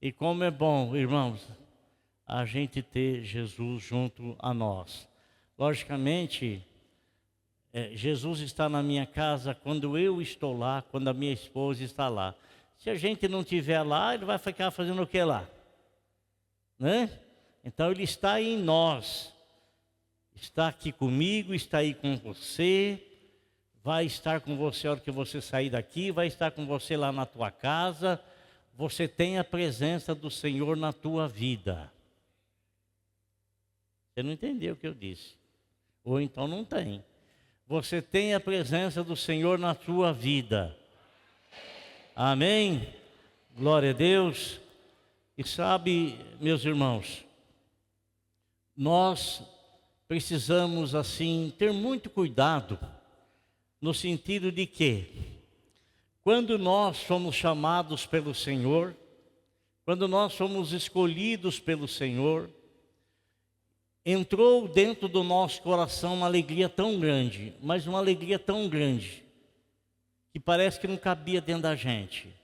E como é bom, irmãos, a gente ter Jesus junto a nós. Logicamente, Jesus está na minha casa quando eu estou lá, quando a minha esposa está lá. Se a gente não estiver lá, ele vai ficar fazendo o que lá? Né? Então ele está em nós. Está aqui comigo, está aí com você. Vai estar com você a hora que você sair daqui, vai estar com você lá na tua casa. Você tem a presença do Senhor na tua vida. Você não entendeu o que eu disse. Ou então não tem. Você tem a presença do Senhor na tua vida. Amém? Glória a Deus. E sabe, meus irmãos, nós precisamos assim ter muito cuidado, no sentido de que, quando nós somos chamados pelo Senhor, quando nós somos escolhidos pelo Senhor, entrou dentro do nosso coração uma alegria tão grande, mas uma alegria tão grande, que parece que não cabia dentro da gente.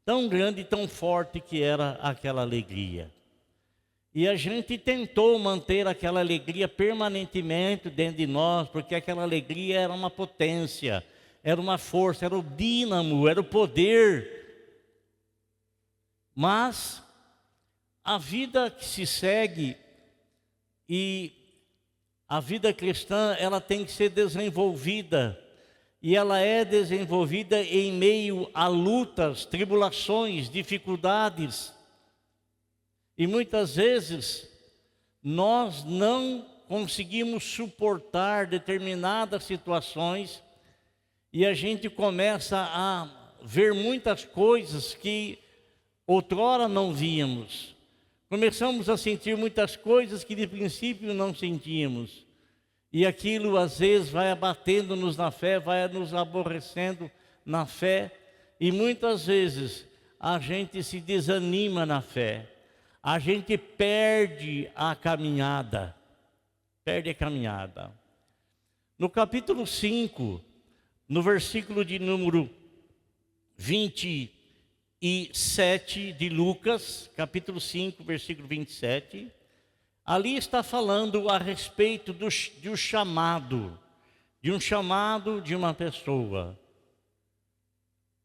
Tão grande e tão forte que era aquela alegria. E a gente tentou manter aquela alegria permanentemente dentro de nós, porque aquela alegria era uma potência, era uma força, era o dínamo, era o poder. Mas a vida que se segue e a vida cristã, ela tem que ser desenvolvida. E ela é desenvolvida em meio a lutas, tribulações, dificuldades. E muitas vezes nós não conseguimos suportar determinadas situações e a gente começa a ver muitas coisas que outrora não víamos. Começamos a sentir muitas coisas que de princípio não sentíamos. E aquilo às vezes vai abatendo-nos na fé, vai nos aborrecendo na fé. E muitas vezes a gente se desanima na fé. A gente perde a caminhada. Perde a caminhada. No capítulo 5, no versículo de número 27 de Lucas, capítulo 5, versículo 27, ali está falando a respeito de um chamado de uma pessoa.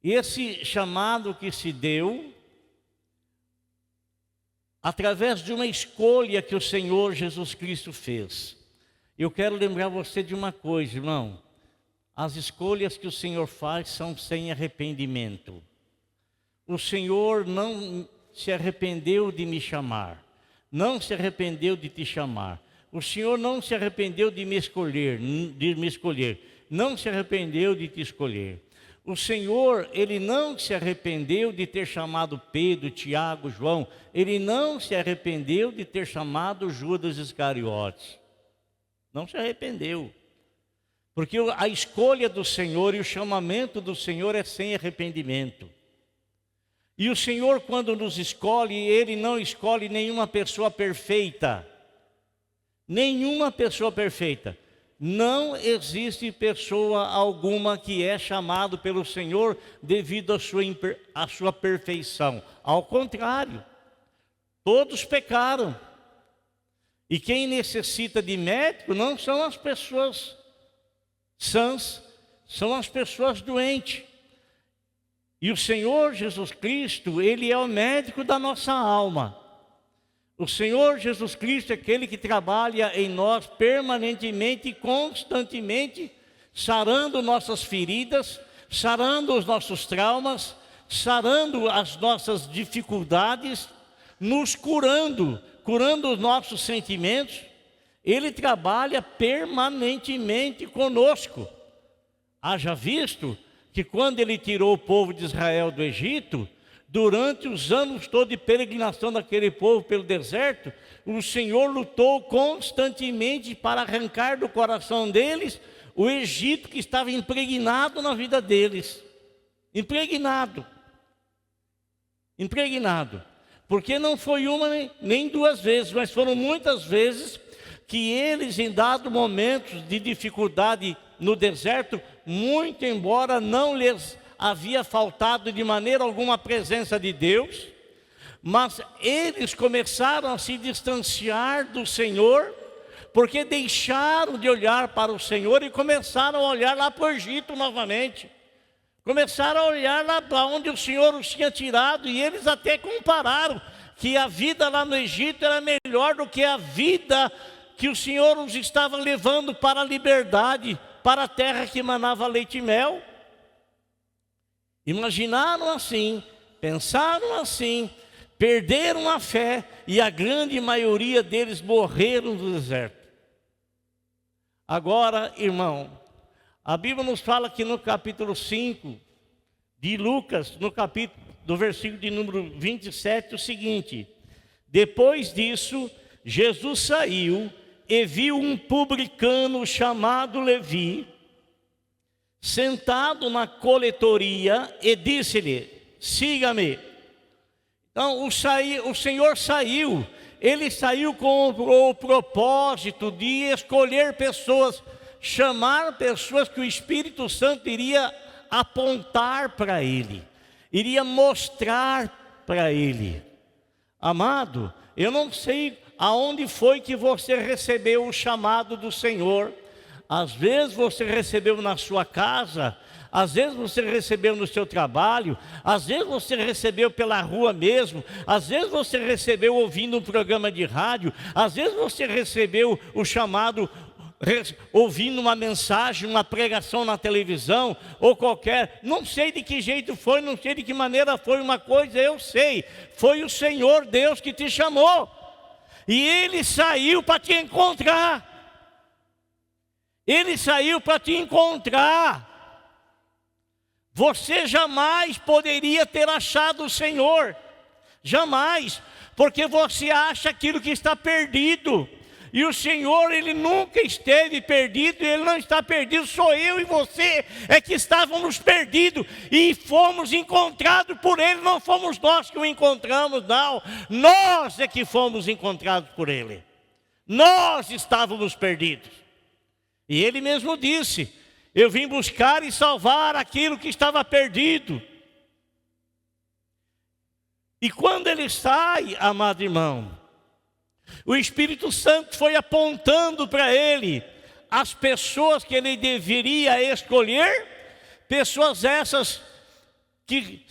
E esse chamado que se deu através de uma escolha que o Senhor Jesus Cristo fez. Eu quero lembrar você de uma coisa, irmão. As escolhas que o Senhor faz são sem arrependimento. O Senhor não se arrependeu de me chamar. Não se arrependeu de te chamar. O Senhor não se arrependeu de me escolher. Não se arrependeu de te escolher. O Senhor, Ele não se arrependeu de ter chamado Pedro, Tiago, João. Ele não se arrependeu de ter chamado Judas Iscariotes. Não se arrependeu. Porque a escolha do Senhor e o chamamento do Senhor é sem arrependimento. E o Senhor, quando nos escolhe, Ele não escolhe nenhuma pessoa perfeita. Nenhuma pessoa perfeita. Não existe pessoa alguma que é chamado pelo Senhor devido à sua perfeição. Ao contrário, todos pecaram. E quem necessita de médico não são as pessoas sãs, são as pessoas doentes. E o Senhor Jesus Cristo, Ele é o médico da nossa alma. O Senhor Jesus Cristo é aquele que trabalha em nós permanentemente e constantemente, sarando nossas feridas, sarando os nossos traumas, sarando as nossas dificuldades, nos curando os nossos sentimentos. Ele trabalha permanentemente conosco. Haja visto que quando Ele tirou o povo de Israel do Egito, durante os anos todos de peregrinação daquele povo pelo deserto, o Senhor lutou constantemente para arrancar do coração deles o Egito que estava impregnado na vida deles. Impregnado. Porque não foi uma nem duas vezes, mas foram muitas vezes que eles, em dado momentos de dificuldade no deserto, muito embora não lhes havia faltado de maneira alguma a presença de Deus, Mas eles começaram a se distanciar do Senhor, porque deixaram de olhar para o Senhor e começaram a olhar lá para o Egito novamente. Começaram a olhar lá para onde o Senhor os tinha tirado, e eles até compararam que a vida lá no Egito era melhor do que a vida que o Senhor os estava levando para a liberdade, para a terra que manava leite e mel. Imaginaram assim, pensaram assim, perderam a fé, e a grande maioria deles morreram no deserto. Agora, irmão, a Bíblia nos fala que no capítulo 5 de Lucas, do versículo de número 27, o seguinte: depois disso, Jesus saiu e viu um publicano chamado Levi, sentado na coletoria, e disse-lhe: siga-me. Então o Senhor saiu, ele saiu com o propósito de escolher pessoas, chamar pessoas que o Espírito Santo iria apontar para ele, iria mostrar para ele. Amado, eu não sei aonde foi que você recebeu o chamado do Senhor. Às vezes você recebeu na sua casa, às vezes você recebeu no seu trabalho, às vezes você recebeu pela rua mesmo, às vezes você recebeu ouvindo um programa de rádio, às vezes você recebeu o chamado ouvindo uma mensagem, uma pregação na televisão, ou qualquer, não sei de que jeito foi, não sei de que maneira foi. Uma coisa eu sei, foi o Senhor Deus que te chamou, e Ele saiu para te encontrar. Ele saiu para te encontrar. Você jamais poderia ter achado o Senhor, jamais, porque você acha aquilo que está perdido. E o Senhor, Ele nunca esteve perdido, Ele não está perdido. Sou eu e você é que estávamos perdidos e fomos encontrados por Ele. Não fomos nós que o encontramos, não. Nós é que fomos encontrados por Ele. Nós estávamos perdidos. E Ele mesmo disse: eu vim buscar e salvar aquilo que estava perdido. E quando Ele sai, amado irmão, o Espírito Santo foi apontando para ele as pessoas que ele deveria escolher, pessoas essas que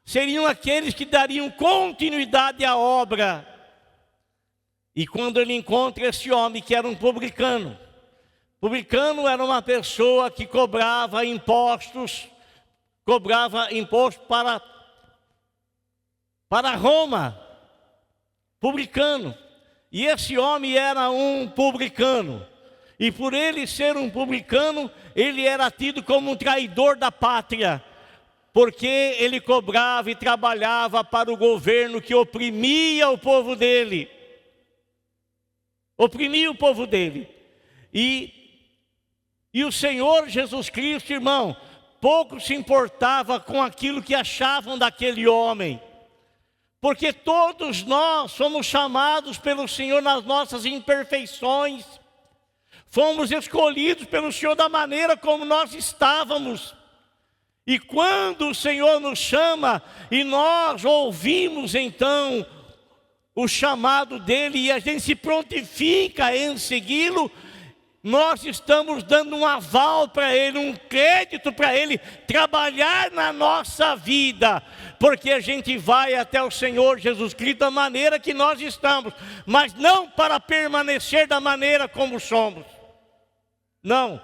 seriam aqueles que dariam continuidade à obra. E quando ele encontra esse homem que era um publicano era uma pessoa que cobrava impostos para Roma, publicano. E esse homem era um publicano, e por ele ser um publicano, ele era tido como um traidor da pátria, porque ele cobrava e trabalhava para o governo que oprimia o povo dele. Oprimia o povo dele. E o Senhor Jesus Cristo, irmão, pouco se importava com aquilo que achavam daquele homem. Porque todos nós somos chamados pelo Senhor nas nossas imperfeições. Fomos escolhidos pelo Senhor da maneira como nós estávamos. E quando o Senhor nos chama e nós ouvimos então o chamado dEle e a gente se prontifica em segui-lo, nós estamos dando um aval para Ele, um crédito para Ele trabalhar na nossa vida, porque a gente vai até o Senhor Jesus Cristo da maneira que nós estamos, mas não para permanecer da maneira como somos. Não.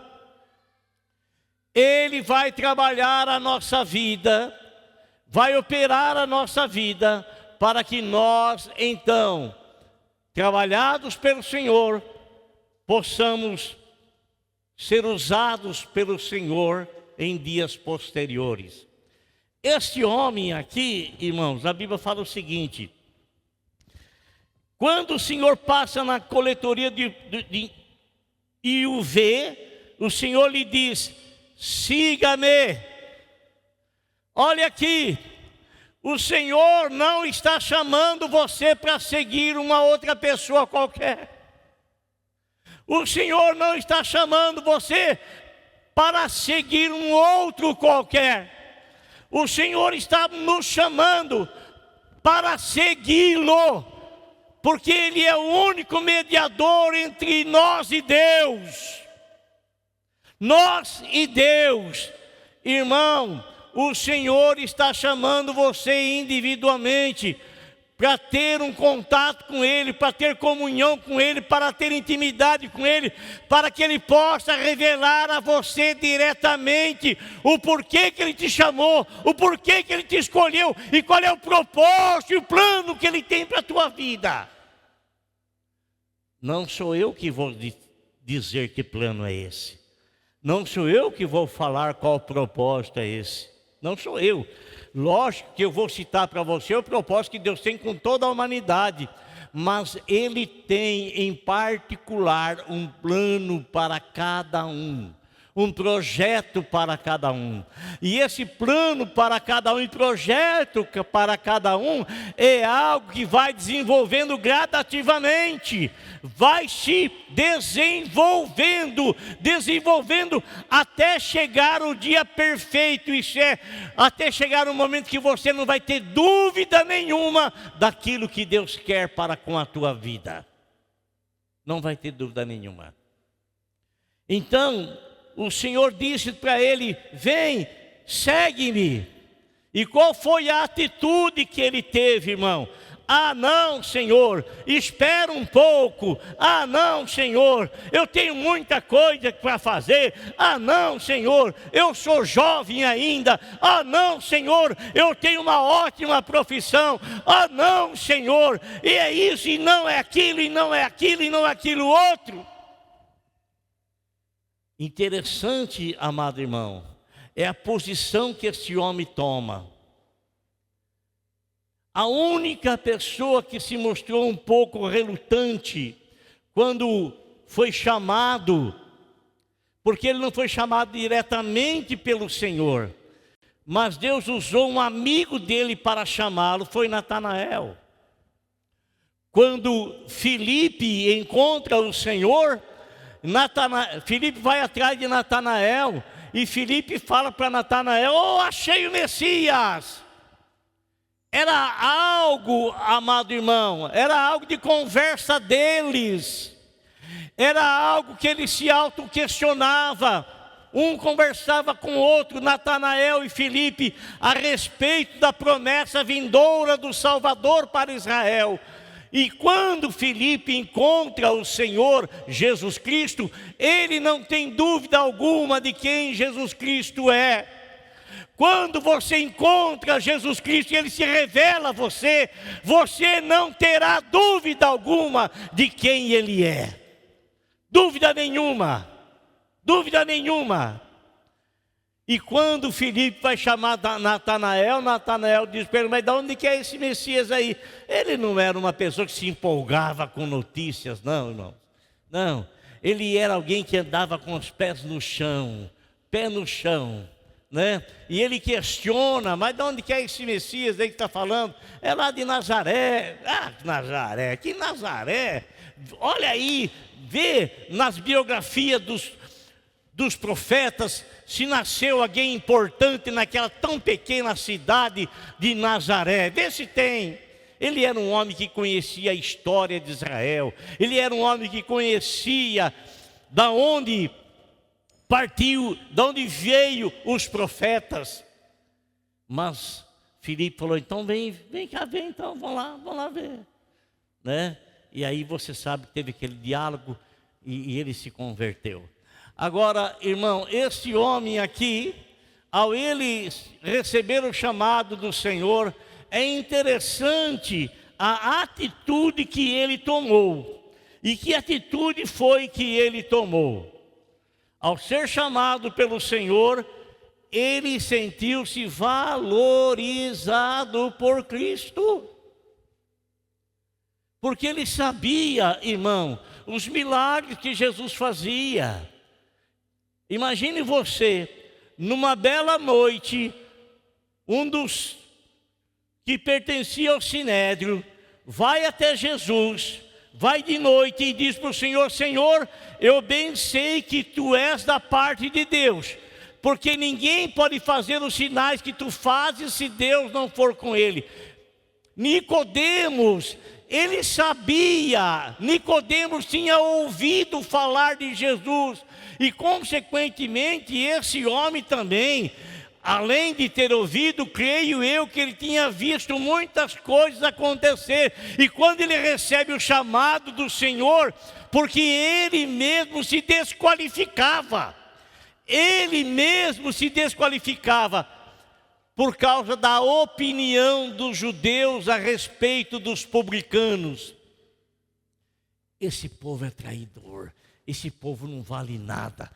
Ele vai trabalhar a nossa vida, vai operar a nossa vida, para que nós então, trabalhados pelo Senhor, possamos ser usados pelo Senhor em dias posteriores. Este homem aqui, irmãos, a Bíblia fala o seguinte: quando o Senhor passa na coletoria e o vê, o Senhor lhe diz: siga-me. Olha aqui, o Senhor não está chamando você para seguir uma outra pessoa qualquer. O Senhor não está chamando você para seguir um outro qualquer. O Senhor está nos chamando para segui-lo, porque Ele é o único mediador entre nós e Deus. Nós e Deus. Irmão, o Senhor está chamando você individualmente para ter um contato com Ele, para ter comunhão com Ele, para ter intimidade com Ele, para que Ele possa revelar a você diretamente o porquê que Ele te chamou, o porquê que Ele te escolheu e qual é o propósito e o plano que Ele tem para a tua vida. Não sou eu que vou dizer que plano é esse. Não sou eu que vou falar qual propósito é esse. Não sou eu. Lógico que eu vou citar para você o propósito que Deus tem com toda a humanidade. Mas Ele tem em particular um plano para cada um. Um projeto para cada um. E esse plano para cada um e projeto para cada um é algo que vai desenvolvendo gradativamente. Vai se desenvolvendo até chegar o dia perfeito. Isso é, até chegar o momento que você não vai ter dúvida nenhuma daquilo que Deus quer para com a tua vida. Não vai ter dúvida nenhuma. Então, o Senhor disse para ele: vem, segue-me. E qual foi a atitude que ele teve, irmão? Ah, não, Senhor, espera um pouco. Ah, não, Senhor, eu tenho muita coisa para fazer. Ah, não, Senhor, eu sou jovem ainda. Ah, não, Senhor, eu tenho uma ótima profissão. Ah, não, Senhor, e é isso, e não é aquilo, e não é aquilo, e não é aquilo outro. Interessante, amado irmão, é a posição que esse homem toma. A única pessoa que se mostrou um pouco relutante quando foi chamado, porque ele não foi chamado diretamente pelo Senhor, mas Deus usou um amigo dele para chamá-lo, foi Natanael. Quando Filipe encontra o Senhor, Filipe vai atrás de Natanael e Filipe fala para Natanael: oh, achei o Messias. Era algo, amado irmão, era algo de conversa deles, era algo que ele se auto-questionava. Um conversava com o outro, Natanael e Filipe, a respeito da promessa vindoura do Salvador para Israel. E quando Filipe encontra o Senhor Jesus Cristo, ele não tem dúvida alguma de quem Jesus Cristo é. Quando você encontra Jesus Cristo e Ele se revela a você, você não terá dúvida alguma de quem Ele é. Dúvida nenhuma. Dúvida nenhuma. E quando Filipe vai chamar Natanael, Natanael diz para ele: mas de onde que é esse Messias aí? Ele não era uma pessoa que se empolgava com notícias, não, irmão. Não, ele era alguém que andava com os pés no chão, pé no chão, né? E ele questiona: mas de onde que é esse Messias aí que está falando? É lá de Nazaré. Ah, Nazaré, que Nazaré? Olha aí, vê nas biografias dos profetas, se nasceu alguém importante naquela tão pequena cidade de Nazaré. Vê se tem. Ele era um homem que conhecia a história de Israel. Ele era um homem que conhecia da onde partiu, da onde veio os profetas. Mas Filipe falou: então vem cá, vem então, vamos lá ver, né? E aí você sabe que teve aquele diálogo e ele se converteu. Agora, irmão, esse homem aqui, ao ele receber o chamado do Senhor, é interessante a atitude que ele tomou. E que atitude foi que ele tomou? Ao ser chamado pelo Senhor, ele sentiu-se valorizado por Cristo. Porque ele sabia, irmão, os milagres que Jesus fazia. Imagine você, numa bela noite, um dos que pertencia ao Sinédrio, vai até Jesus, vai de noite e diz para o Senhor: Senhor, eu bem sei que Tu és da parte de Deus, porque ninguém pode fazer os sinais que Tu fazes se Deus não for com ele. Nicodemos, ele sabia, Nicodemos tinha ouvido falar de Jesus, e consequentemente esse homem também, além de ter ouvido, creio eu que ele tinha visto muitas coisas acontecer. E quando ele recebe o chamado do Senhor, porque ele mesmo se desqualificava, por causa da opinião dos judeus a respeito dos publicanos. Esse povo é traidor, esse povo não vale nada.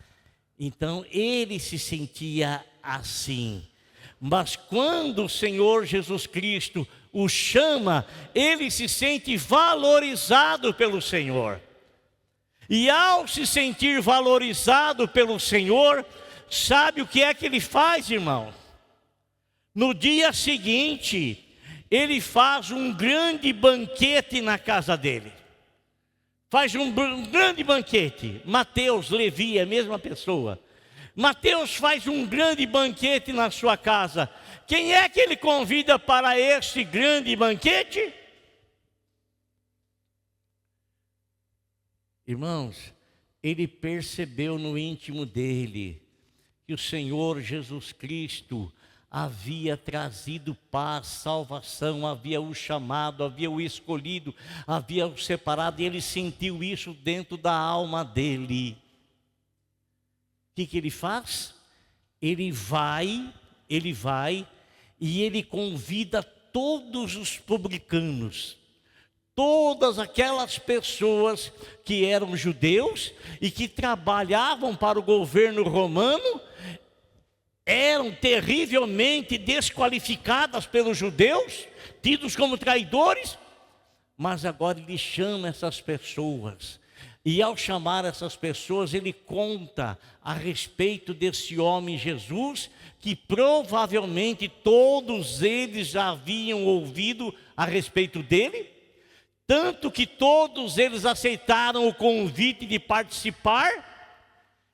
Então ele se sentia assim. Mas quando o Senhor Jesus Cristo o chama, ele se sente valorizado pelo Senhor. E ao se sentir valorizado pelo Senhor, sabe o que é que ele faz, irmão? No dia seguinte, ele faz um grande banquete na casa dele. Faz um grande banquete. Mateus, Levi, é a mesma pessoa. Mateus faz um grande banquete na sua casa. Quem é que ele convida para esse grande banquete? Irmãos, ele percebeu no íntimo dele que o Senhor Jesus Cristo havia trazido paz, salvação, havia o chamado, havia o escolhido, havia o separado, e ele sentiu isso dentro da alma dele. O que ele faz? Ele vai e ele convida todos os publicanos, todas aquelas pessoas que eram judeus e que trabalhavam para o governo romano, eram terrivelmente desqualificadas pelos judeus, tidos como traidores, mas agora ele chama essas pessoas. E ao chamar essas pessoas, ele conta a respeito desse homem Jesus, que provavelmente todos eles já haviam ouvido a respeito dele, tanto que todos eles aceitaram o convite de participar,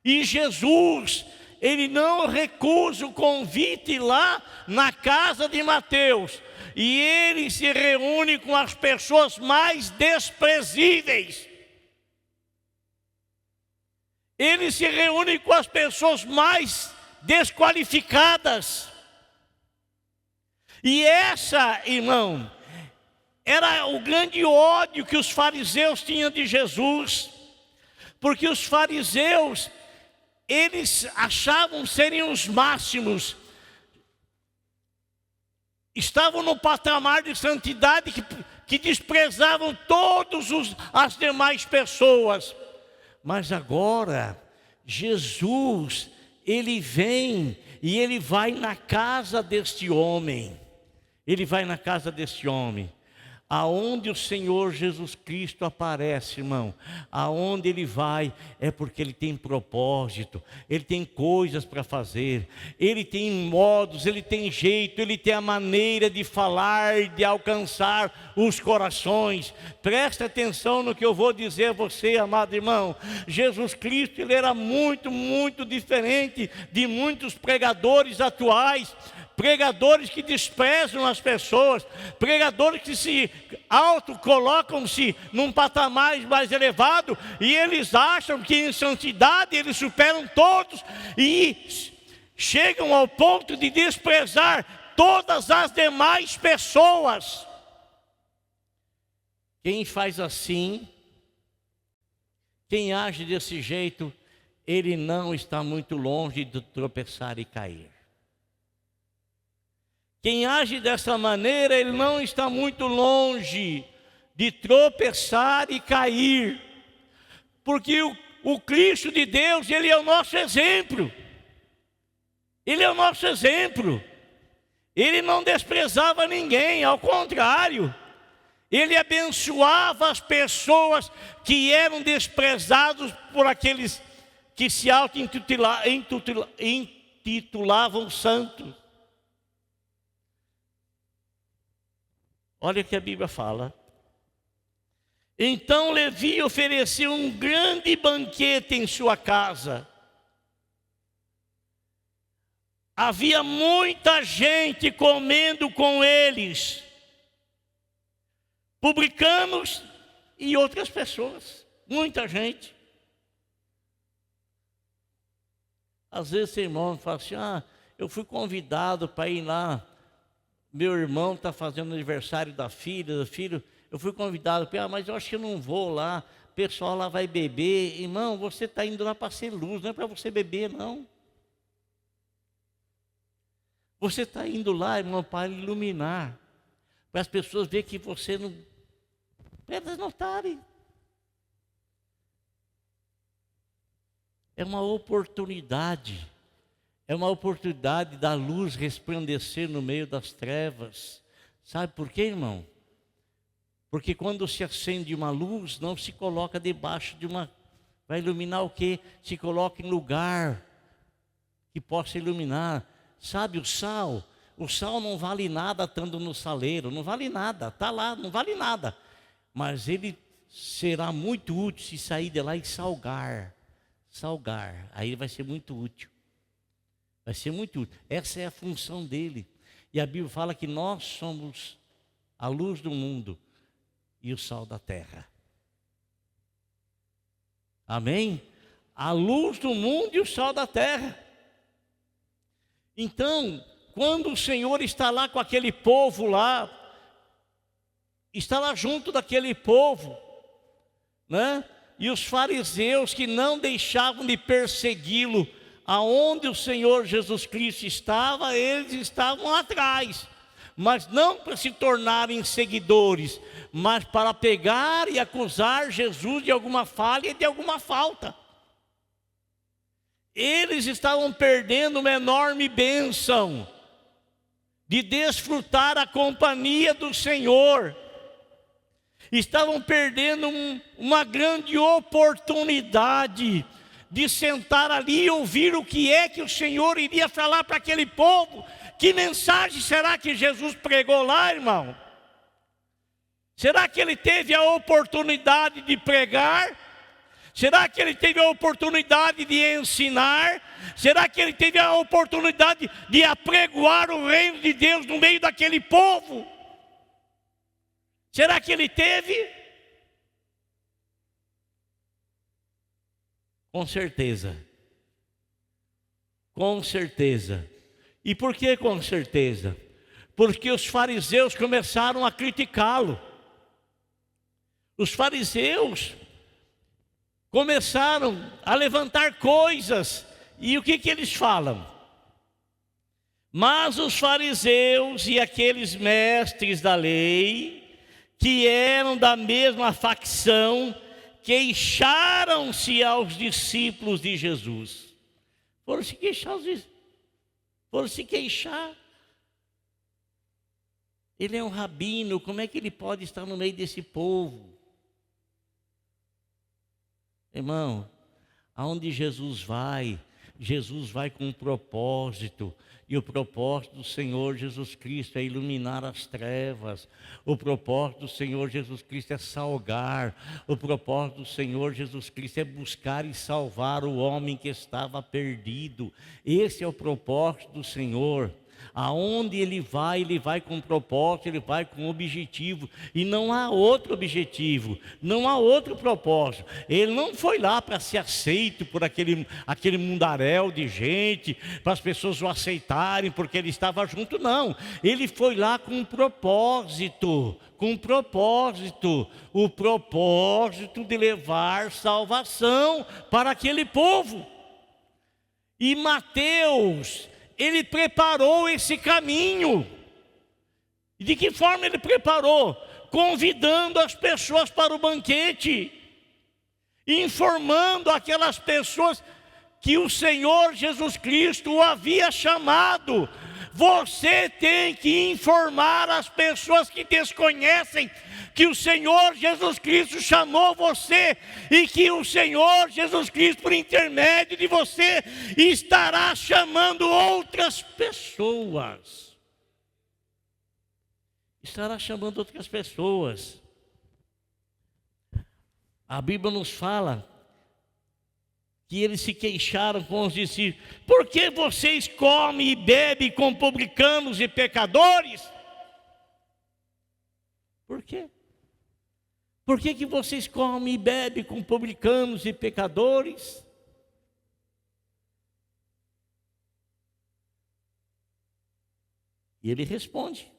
e Jesus, ele não recusa o convite lá na casa de Mateus, e ele se reúne com as pessoas mais desprezíveis. Ele se reúne com as pessoas mais desqualificadas. E essa, irmão, era o grande ódio que os fariseus tinham de Jesus, porque os fariseus, eles achavam serem os máximos, estavam no patamar de santidade que desprezavam todas as demais pessoas. Mas agora, Jesus, ele vem e ele vai na casa deste homem. Ele vai na casa deste homem. Aonde o Senhor Jesus Cristo aparece, irmão, aonde ele vai, é porque ele tem propósito, ele tem coisas para fazer, ele tem modos, ele tem jeito, ele tem a maneira de falar, de alcançar os corações. Presta atenção no que eu vou dizer a você, amado irmão. Jesus Cristo, ele era muito, muito diferente de muitos pregadores atuais, pregadores que desprezam as pessoas, pregadores que se colocam-se num patamar mais elevado, e eles acham que em santidade eles superam todos, e chegam ao ponto de desprezar todas as demais pessoas. Quem faz assim, quem age desse jeito, ele não está muito longe de tropeçar e cair. Quem age dessa maneira, ele não está muito longe de tropeçar e cair, porque o Cristo de Deus, ele é o nosso exemplo. Ele é o nosso exemplo. Ele não desprezava ninguém, ao contrário, ele abençoava as pessoas que eram desprezados por aqueles que se intitulavam santos. Olha o que a Bíblia fala. Então Levi ofereceu um grande banquete em sua casa. Havia muita gente comendo com eles. publicanos e outras pessoas, muita gente. Às vezes, irmão fala assim: eu fui convidado para ir lá, meu irmão está fazendo aniversário da filha, do filho, eu fui convidado para ir, mas eu acho que eu não vou lá, o pessoal lá vai beber. Irmão, você está indo lá para ser luz, não é para você beber, não. Você está indo lá, irmão, para iluminar, para as pessoas verem que você não... para elas notarem. É uma oportunidade da luz resplandecer no meio das trevas. Sabe por quê, irmão? Porque quando se acende uma luz, não se coloca debaixo de uma... vai iluminar o quê? Se coloca em lugar que possa iluminar. Sabe, o sal não vale nada estando no saleiro, não vale nada, está lá, não vale nada. Mas ele será muito útil se sair de lá e salgar. Aí ele vai ser muito útil. Vai ser muito útil. Essa é a função dele. E a Bíblia fala que nós somos a luz do mundo e o sal da terra. Amém? A luz do mundo e o sal da terra. Então, quando o Senhor está lá com aquele povo lá, está lá junto daquele povo, né? E os fariseus que não deixavam de persegui-lo, aonde o Senhor Jesus Cristo estava, eles estavam atrás, mas não para se tornarem seguidores, mas para pegar e acusar Jesus de alguma falha e de alguma falta. Eles estavam perdendo uma enorme bênção de desfrutar a companhia do Senhor. Estavam perdendo uma grande oportunidade de sentar ali e ouvir o que é que o Senhor iria falar para aquele povo. Que mensagem será que Jesus pregou lá, irmão? Será que ele teve a oportunidade de pregar? Será que ele teve a oportunidade de ensinar? Será que ele teve a oportunidade de apregoar o reino de Deus no meio daquele povo? Será que ele teve? Com certeza. Com certeza. E por que com certeza? Porque os fariseus começaram a criticá-lo. Os fariseus começaram a levantar coisas. E o que eles falam? Mas os fariseus e aqueles mestres da lei, que eram da mesma facção, queixaram-se aos discípulos de Jesus. Foram se queixar. Ele é um rabino, como é que ele pode estar no meio desse povo? Irmão, aonde Jesus vai com um propósito. E o propósito do Senhor Jesus Cristo é iluminar as trevas. O propósito do Senhor Jesus Cristo é salgar. O propósito do Senhor Jesus Cristo é buscar e salvar o homem que estava perdido. Esse é o propósito do Senhor. Aonde ele vai com propósito, ele vai com objetivo. E não há outro objetivo, não há outro propósito. Ele não foi lá para ser aceito por aquele mundaréu de gente, para as pessoas o aceitarem porque ele estava junto, não. Ele foi lá com um propósito, o propósito de levar salvação para aquele povo. E Mateus, ele preparou esse caminho. E de que forma ele preparou? Convidando as pessoas para o banquete, informando aquelas pessoas que o Senhor Jesus Cristo o havia chamado. Você tem que informar as pessoas que desconhecem que o Senhor Jesus Cristo chamou você e que o Senhor Jesus Cristo, por intermédio de você, estará chamando outras pessoas. Estará chamando outras pessoas. A Bíblia nos fala que eles se queixaram com os discípulos: por que vocês comem e bebem com publicanos e pecadores? Por quê? Por que que vocês comem e bebem com publicanos e pecadores? E ele responde.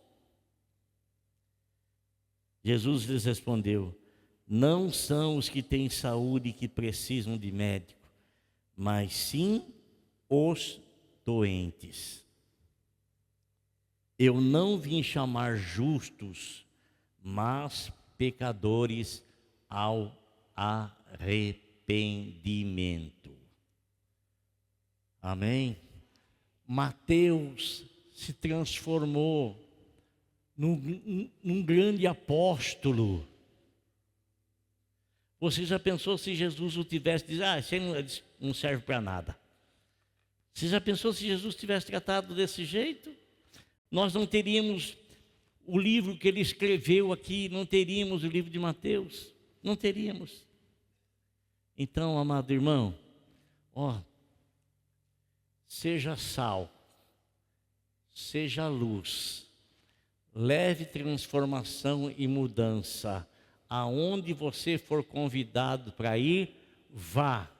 Jesus lhes respondeu: não são os que têm saúde que precisam de médico, mas sim os doentes. Eu não vim chamar justos, mas pecadores ao arrependimento. Amém? Mateus se transformou num grande apóstolo. Você já pensou se Jesus o tivesse dito, você não serve para nada? Você já pensou se Jesus tivesse tratado desse jeito? Nós não teríamos o livro que ele escreveu aqui, não teríamos o livro de Mateus, não teríamos. Então, amado irmão, seja sal, seja luz, leve transformação e mudança. Aonde você for convidado para ir, vá.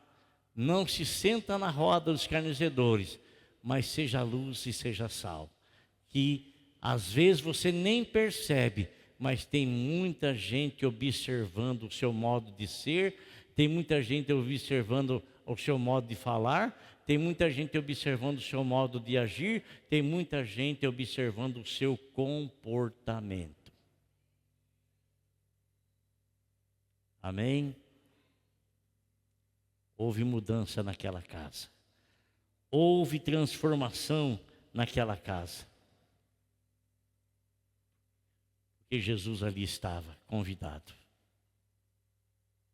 Não se senta na roda dos escarnecedores, mas seja luz e seja sal. Que às vezes você nem percebe, mas tem muita gente observando o seu modo de ser, tem muita gente observando o seu modo de falar, tem muita gente observando o seu modo de agir, tem muita gente observando o seu comportamento. Amém? Houve mudança naquela casa. Houve transformação naquela casa. Porque Jesus ali estava convidado.